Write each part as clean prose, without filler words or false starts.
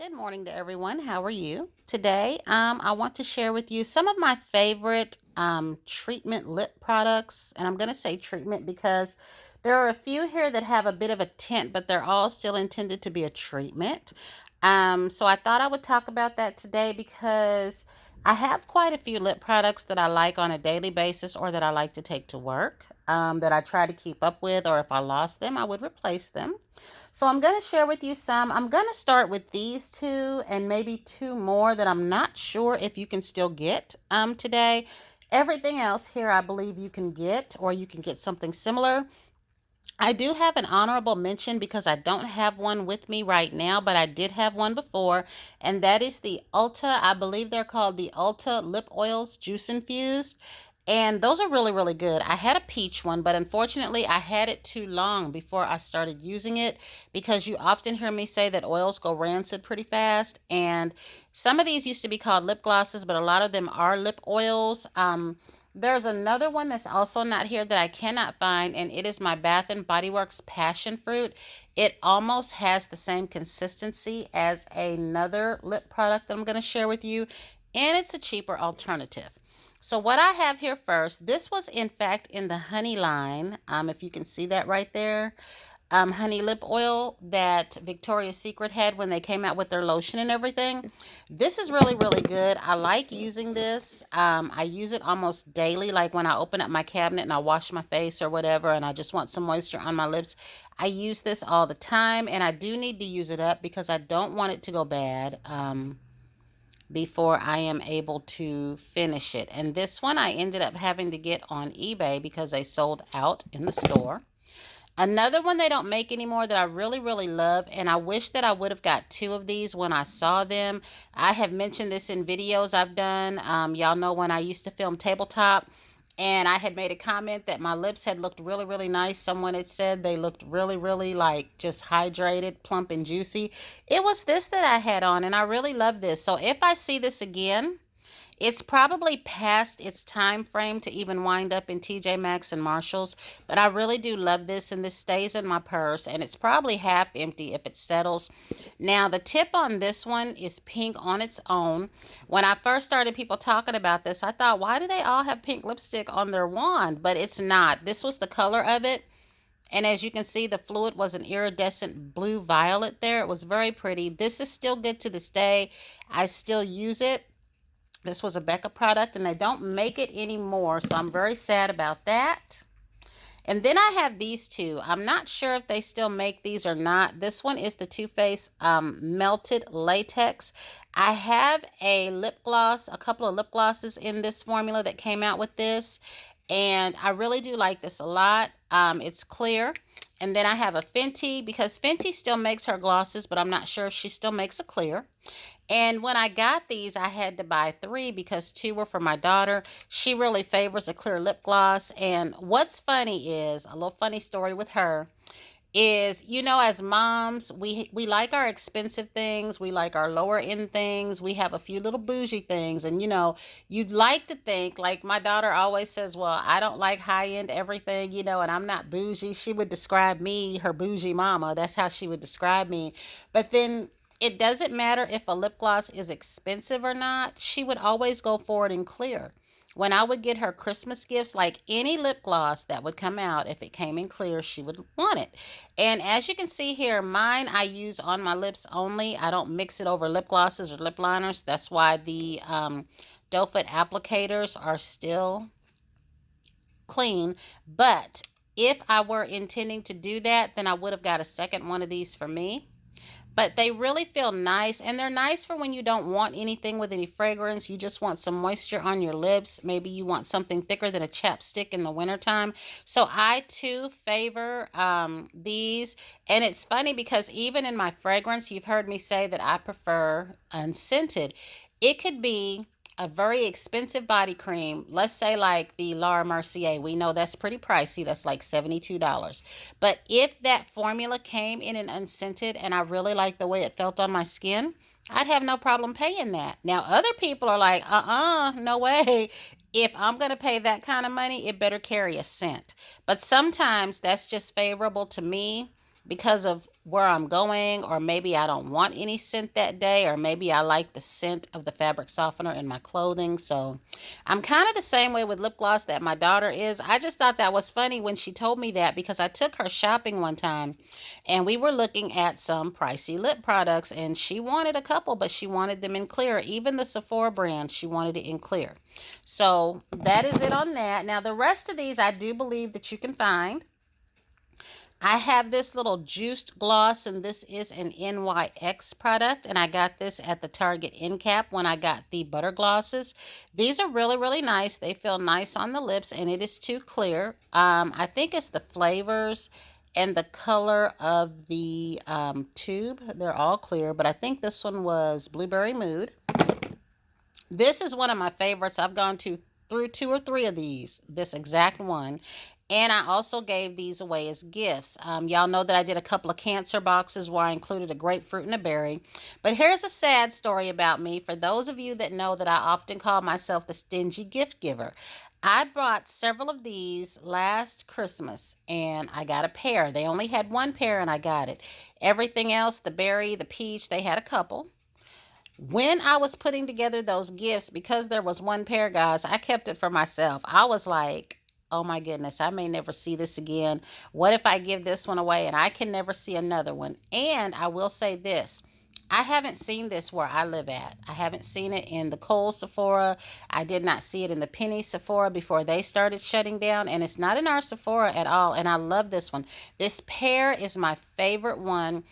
Good morning to everyone. How are you? Today, I want to share with you some of my favorite treatment lip products. And I'm going to say treatment because there are a few here that have a bit of a tint, but they're all still intended to be a treatment. So I thought I would talk about that today because I have quite a few lip products that I like on a daily basis or that I like to take to work, that I try to keep up with, or if I lost them, I would replace them. So I'm going to share with you some. I'm going to start with these two and maybe two more that I'm not sure if you can still get today. Everything else here, I believe you can get, or you can get something similar. I do have an honorable mention because I don't have one with me right now, but I did have one before, and that is the Ulta. I believe they're called the Ulta Lip Oils Juice Infused. And those are really, really good. I had a peach one, but unfortunately, I had it too long before I started using it because you often hear me say that oils go rancid pretty fast. And some of these used to be called lip glosses, but a lot of them are lip oils. There's another one that's also not here that I cannot find, and it is my Bath and Body Works Passion Fruit. It almost has the same consistency as another lip product that I'm going to share with you, and it's a cheaper alternative. So what I have here first, this was in fact in the honey line, if you can see that right there, honey lip oil that Victoria's Secret had when they came out with their lotion and everything. This is really, really good. I like using this. I use it almost daily, like when I open up my cabinet and I wash my face or whatever, and I just want some moisture on my lips. I use this all the time, and I do need to use it up because I don't want it to go bad. Before I am able to finish it. And this one I ended up having to get on eBay because they sold out in the store. Another one they don't make anymore that I really, really love, and I wish that I would have got two of these when I saw them. I have mentioned this in videos I've done. Y'all know when I used to film tabletop, and I had made a comment that my lips had looked really, really nice. Someone had said they looked really, really like just hydrated, plump, and juicy. It was this that I had on, and I really love this. So if I see this again, it's probably past its time frame to even wind up in TJ Maxx and Marshalls, but I really do love this, and this stays in my purse, and it's probably half empty if it settles. Now, the tip on this one is pink on its own. When I first started people talking about this, I thought, why do they all have pink lipstick on their wand? But it's not. This was the color of it. And as you can see, the fluid was an iridescent blue violet there. It was very pretty. This is still good to this day. I still use it. This was a Becca product, and they don't make it anymore, so I'm very sad about that. And then I have these two. I'm not sure if they still make these or not. This one is the Too Faced Melted Latex. I have a lip gloss, a couple of lip glosses in this formula that came out with this, and I really do like this a lot. It's clear. And then I have a Fenty, because Fenty still makes her glosses, but I'm not sure if she still makes a clear. And when I got these, I had to buy three because two were for my daughter. She really favors a clear lip gloss. And what's funny is, a little funny story with her is, as moms, we like our expensive things, we like our lower end things, we have a few little bougie things, and you'd like to think, like my daughter always says, well, I don't like high end everything, and I'm not bougie. She would describe me, her bougie mama. That's how she would describe me. But then it doesn't matter if a lip gloss is expensive or not. She would always go for it in clear. When I would get her Christmas gifts, like any lip gloss that would come out, if it came in clear, she would want it. And as you can see here, mine I use on my lips only. I don't mix it over lip glosses or lip liners. That's why the doe foot applicators are still clean. But if I were intending to do that, then I would have got a second one of these for me. But they really feel nice, and they're nice for when you don't want anything with any fragrance. You just want some moisture on your lips. Maybe you want something thicker than a chapstick in the wintertime. So I too favor these. And it's funny because even in my fragrance, you've heard me say that I prefer unscented. It could be a very expensive body cream, let's say like the Laura Mercier. We know that's pretty pricey. That's like $72. But if that formula came in an unscented and I really liked the way it felt on my skin, I'd have no problem paying that. Now, other people are like, no way. If I'm going to pay that kind of money, it better carry a scent. But sometimes that's just favorable to me. because of where I'm going, or maybe I don't want any scent that day, or maybe I like the scent of the fabric softener in my clothing. So I'm kind of the same way with lip gloss that my daughter is. I just thought that was funny when she told me that, because I took her shopping one time and we were looking at some pricey lip products, and she wanted a couple, but she wanted them in clear. Even the Sephora brand, she wanted it in clear. So that is it on that. Now, the rest of these I do believe that you can find. I have this little juiced gloss, and this is an NYX product, and I got this at the Target end cap when I got the butter glosses. These are really, really nice. They feel nice on the lips, and it is too clear. I think it's the flavors and the color of the tube. They're all clear, but I think this one was Blueberry Mood. This is one of my favorites. I've gone to through two or three of these, this exact one. And I also gave these away as gifts. Y'all know that I did a couple of cancer boxes where I included a grapefruit and a berry. But here's a sad story about me. For those of you that know that I often call myself the stingy gift giver, I bought several of these last Christmas and I got a pair. They only had one pair and I got it. Everything else, the berry, the peach, they had a couple. When I was putting together those gifts, because there was one pair, guys, I kept it for myself. I was like, oh my goodness, I may never see this again. What if I give this one away and I can never see another one? And I will say this. I haven't seen this where I live at. I haven't seen it in the Kohl's Sephora. I did not see it in the Penny Sephora before they started shutting down. And it's not in our Sephora at all. And I love this one. This pair is my favorite one.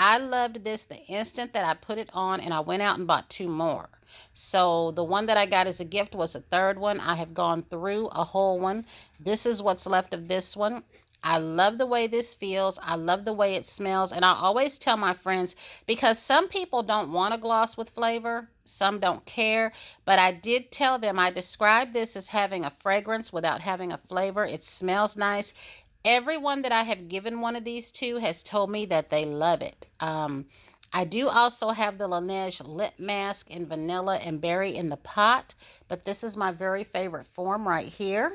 I loved this the instant that I put it on, and I went out and bought two more. So the one that I got as a gift was a third one. I have gone through a whole one. This is what's left of this one. I love the way this feels. I love the way it smells. And I always tell my friends, because some people don't want a gloss with flavor, some don't care. But I did tell them, I described this as having a fragrance without having a flavor. It smells nice. Everyone that I have given one of these to has told me that they love it. I do also have the Laneige lip mask in vanilla and berry in the pot, but this is my very favorite form right here.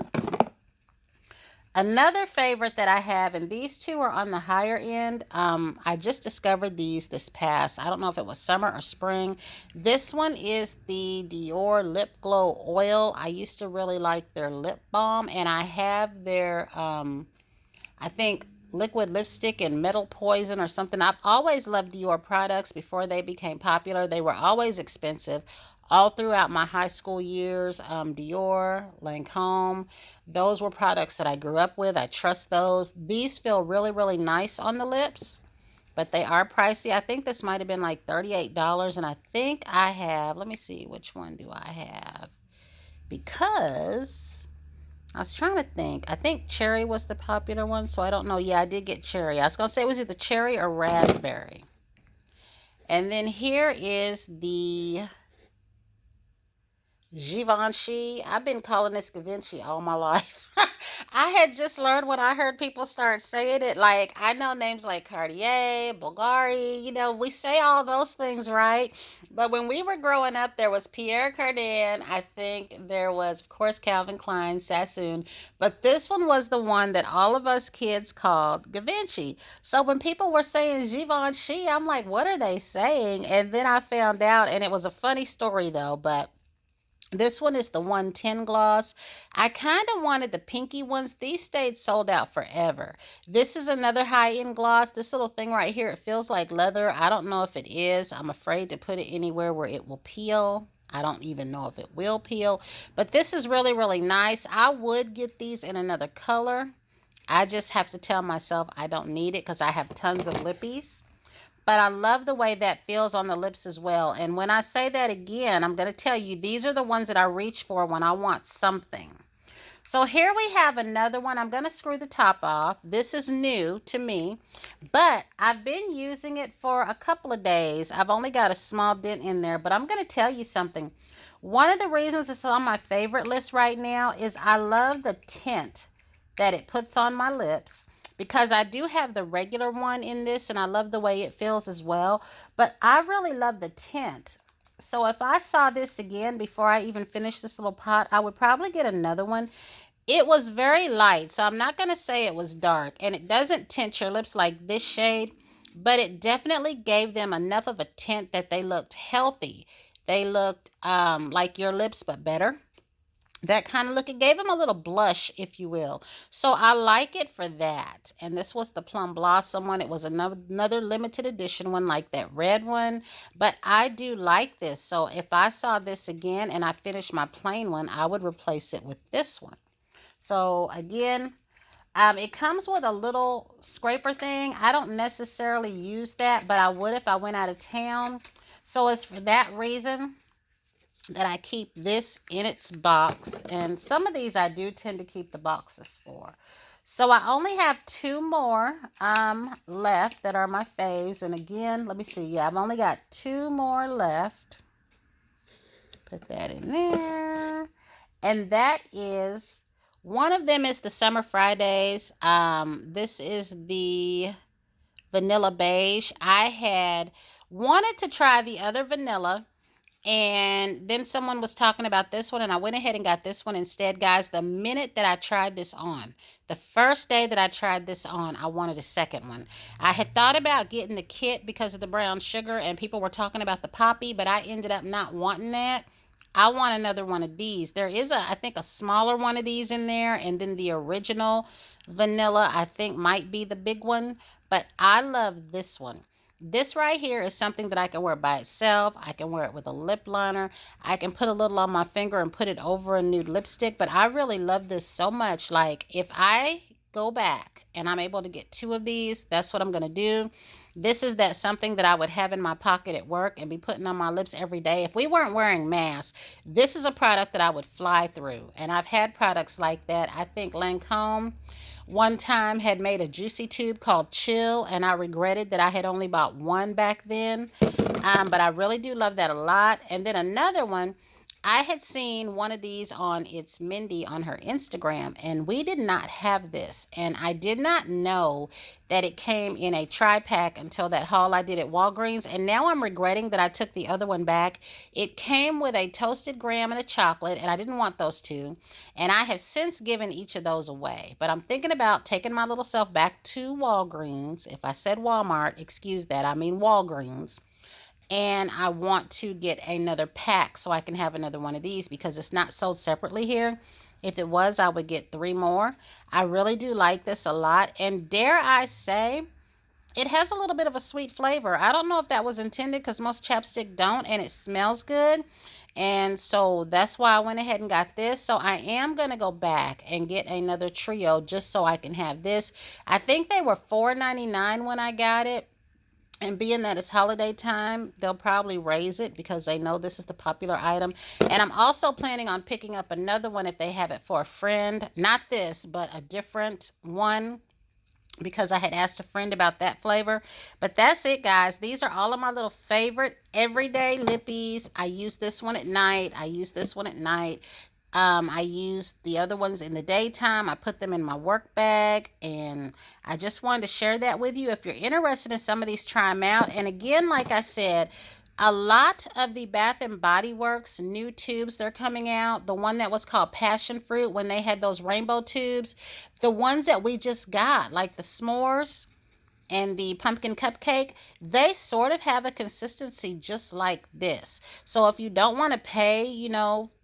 Another favorite that I have, and these two are on the higher end. I just discovered these this past, I don't know if it was summer or spring. This one is the Dior Lip Glow Oil. I used to really like their lip balm, and I have their I think liquid lipstick and metal poison or something. I've always loved Dior products before they became popular. They were always expensive all throughout my high school years. Dior, Lancome, those were products that I grew up with. I trust those. These feel really, really nice on the lips, but they are pricey. I think this might have been like $38, and I think I have, let me see, which one do I have? Because I was trying to think. I think cherry was the popular one, so I don't know. Yeah, I did get cherry. I was going to say, was it the cherry or raspberry? And then here is the Givenchy. I've been calling this Givenchy all my life. I had just learned when I heard people start saying it. Like, I know names like Cartier, Bulgari, we say all those things, right? But when we were growing up, there was Pierre Cardin. I think there was, of course, Calvin Klein, Sassoon. But this one was the one that all of us kids called Givenchy. So when people were saying Givenchy, I'm like, what are they saying? And then I found out, and it was a funny story, though, but this one is the 110 gloss. I kind of wanted the pinky ones. These stayed sold out forever. This is another high-end gloss. This little thing right here, it feels like leather. I don't know if it is. I'm afraid to put it anywhere where it will peel. I don't even know if it will peel. But this is really, really nice. I would get these in another color. I just have to tell myself I don't need it because I have tons of Lippies. But I love the way that feels on the lips as well. And when I say that again, I'm going to tell you, these are the ones that I reach for when I want something. So here we have another one. I'm going to screw the top off. This is new to me, but I've been using it for a couple of days. I've only got a small dent in there, but I'm going to tell you something. One of the reasons it's on my favorite list right now is I love the tint that it puts on my lips, because I do have the regular one in this and I love the way it feels as well, but I really love the tint. So if I saw this again before I even finished this little pot, I would probably get another one. It was very light, so I'm not going to say it was dark. And it doesn't tint your lips like this shade, but it definitely gave them enough of a tint that they looked healthy. They looked like your lips, but better. That kind of look. It gave them a little blush, if you will. So I like it for that. And this was the Plum Blossom one. It was another limited edition one like that red one. But I do like this. So if I saw this again and I finished my plain one, I would replace it with this one. So again, it comes with a little scraper thing. I don't necessarily use that, but I would if I went out of town. So it's for that reason that I keep this in its box. And some of these I do tend to keep the boxes for. So I only have two more left that are my faves. And again, let me see. Yeah, I've only got two more left. Put that in there. And that is, one of them is the Summer Fridays. This is the Vanilla Beige. I had wanted to try the other vanilla, and then someone was talking about this one, and I went ahead and got this one instead, guys. The minute that I tried this on, the first day that I tried this on, I wanted a second one. I had thought about getting the kit because of the brown sugar, and people were talking about the poppy, but I ended up not wanting that. I want another one of these. There is I think a smaller one of these in there, and then the original vanilla, I think, might be the big one, but I love this one. This right here is something that I can wear by itself. I can wear it with a lip liner. I can put a little on my finger and put it over a nude lipstick. But I really love this so much. Like, if I go back and I'm able to get two of these, that's what I'm going to do. This is that something that I would have in my pocket at work and be putting on my lips every day. If we weren't wearing masks, this is a product that I would fly through. And I've had products like that. I think Lancome one time had made a juicy tube called Chill, and I regretted that I had only bought one back then. But I really do love that a lot. And then another one, I had seen one of these on It's Mindy on her Instagram, and we did not have this. And I did not know that it came in a tri-pack until that haul I did at Walgreens. And now I'm regretting that I took the other one back. It came with a toasted graham and a chocolate, and I didn't want those two. And I have since given each of those away. But I'm thinking about taking my little self back to Walgreens. If I said Walmart, excuse that, I mean Walgreens. And I want to get another pack so I can have another one of these because it's not sold separately here. If it was, I would get three more. I really do like this a lot. And dare I say, it has a little bit of a sweet flavor. I don't know if that was intended because most chapstick don't, and it smells good. And so that's why I went ahead and got this. So I am going to go back and get another trio just so I can have this. I think they were $4.99 when I got it. And being that it's holiday time, they'll probably raise it because they know this is the popular item. And I'm also planning on picking up another one if they have it for a friend. Not this, but a different one, because I had asked a friend about that flavor. But that's it, guys. These are all of my little favorite everyday lippies. I use this one at night. I use this one at night. I use the other ones in the daytime. I put them in my work bag, and I just wanted to share that with you. If you're interested in some of these, try them out. And again, like I said, a lot of the Bath and Body Works new tubes, they're coming out. The one that was called Passion Fruit, when they had those rainbow tubes, the ones that we just got, like the s'mores and the pumpkin cupcake, they sort of have a consistency just like this. So if you don't want to pay,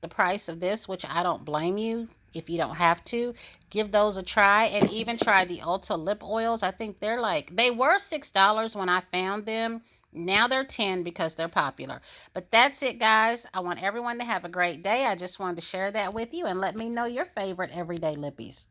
the price of this, which I don't blame you if you don't have to, give those a try. And even try the Ulta lip oils. I think they were $6 when I found them. Now they're 10 because they're popular. But that's it, guys. I want everyone to have a great day. I just wanted to share that with you, and let me know your favorite everyday lippies.